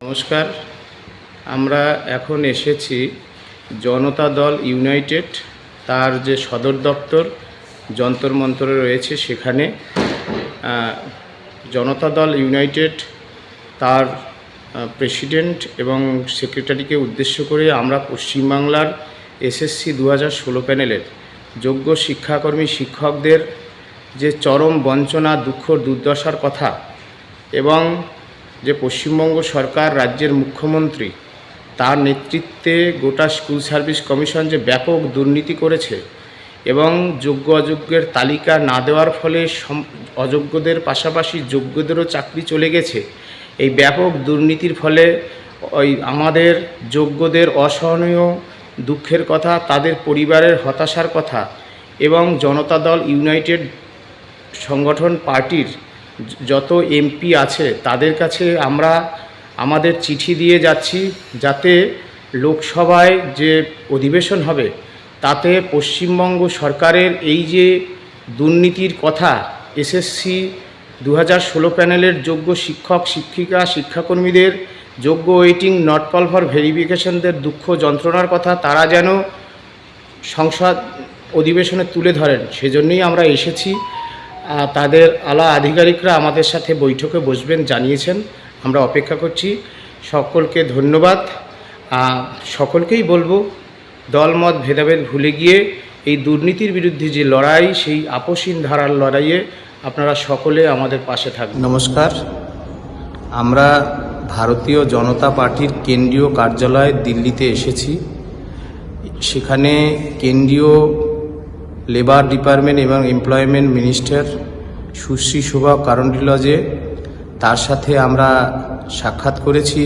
নমস্কার। আমরা এখন এসেছি জনতা দল ইউনাইটেড তার যে সদর দপ্তর যন্তর মন্তরে রয়েছে সেখানে জনতা দল ইউনাইটেড তার প্রেসিডেন্ট এবং সেক্রেটারিকে উদ্দেশ্য করে আমরা পশ্চিমবাংলার এসএসসি 2016 প্যানেলের যোগ্য শিক্ষাকর্মী শিক্ষকদের যে চরম বঞ্চনা দুঃখ দুর্দশার কথা এবং যে পশ্চিমবঙ্গ সরকার রাজ্যের মুখ্যমন্ত্রী তার নেতৃত্বে গোটা স্কুল সার্ভিস কমিশন যে ব্যাপক দুর্নীতি করেছে এবং যোগ্য অযোগ্যের তালিকা না দেওয়ার ফলে অযোগ্যদের পাশাপাশি যোগ্যদেরও চাকরি চলে গেছে। এই ব্যাপক দুর্নীতির ফলে আমাদের যোগ্যদের অসহনীয় দুঃখের কথা, তাদের পরিবারের হতাশার কথা এবং জনতা দল ইউনাইটেড সংগঠন পার্টির যত এমপি আছে তাদের কাছে আমরা আমাদের চিঠি দিয়ে যাচ্ছি যাতে লোকসভায় যে অধিবেশন হবে তাতে পশ্চিমবঙ্গ সরকারের এই যে দুর্নীতির কথা এসএসসি 2016 প্যানেলের যোগ্য শিক্ষক শিক্ষিকা শিক্ষাকর্মীদের যোগ্য ওয়েটিং নট কল ফর ভেরিফিকেশনদের দুঃখ যন্ত্রণার কথা তারা যেন সংসদ অধিবেশনে তুলে ধরেন, সেজন্যই আমরা এসেছি। তাদের আলা আধিকারিকরা আমাদের সাথে বৈঠকে বসবেন জানিয়েছেন। আমরা অপেক্ষা করছি। সকলকে ধন্যবাদ। সকলকেই বলবো দলমত ভেদাভেদ ভুলে গিয়ে এই দুর্নীতির বিরুদ্ধে যে লড়াই, সেই আপসীন ধারার লড়াইয়ে আপনারা সকলে আমাদের পাশে থাকবেন। নমস্কার। আমরা ভারতীয় জনতা পার্টির কেন্দ্রীয় কার্যালয় দিল্লিতে এসেছি। সেখানে কেন্দ্রীয় লেবার ডিপার্টমেন্ট এবং এমপ্লয়মেন্ট মিনিস্টার সুশ্রী শোভা কারন্ডিলজে তার সাথে আমরা সাক্ষাৎ করেছি।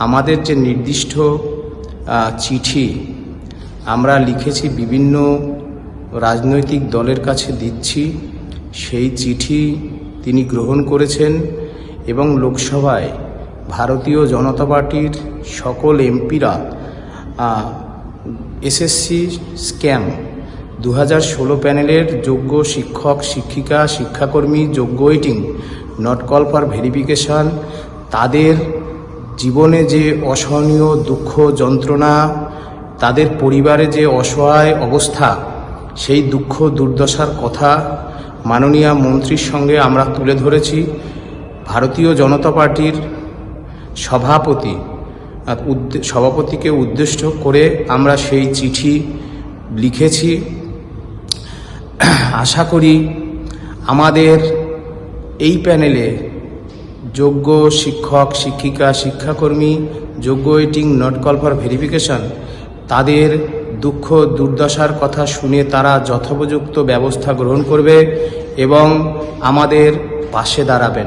আমাদের যে নির্দিষ্ট চিঠি আমরা লিখেছি বিভিন্ন রাজনৈতিক দলের কাছে দিচ্ছি, সেই চিঠি তিনি গ্রহণ করেছেন এবং লোকসভায় ভারতীয় জনতা পার্টির সকল এমপিরা এসএসসি স্ক্যাম 2016 প্যানেলের যোগ্য শিক্ষক শিক্ষিকা শিক্ষাকর্মী যোগ্য waiting not call for verification তাদের জীবনে যে অসহনীয় দুঃখ যন্ত্রণা, তাদের পরিবারে যে অসহায় অবস্থা, সেই দুঃখ দুর্দশার কথা মাননীয় মন্ত্রীর সঙ্গে আমরা তুলে ধরেছি। ভারতীয় জনতা পার্টির সভাপতিকে উদ্দেশ্য করে আমরা সেই চিঠি লিখেছি। আশা করি আমাদের এই প্যানেলে যোগ্য শিক্ষক শিক্ষিকা শিক্ষাকর্মী যোগ্য waiting not call for verification তাদের দুঃখ দুর্দশার কথা শুনে তারা যথোপযুক্ত ব্যবস্থা গ্রহণ করবে এবং আমাদের পাশে দাঁড়াবেন।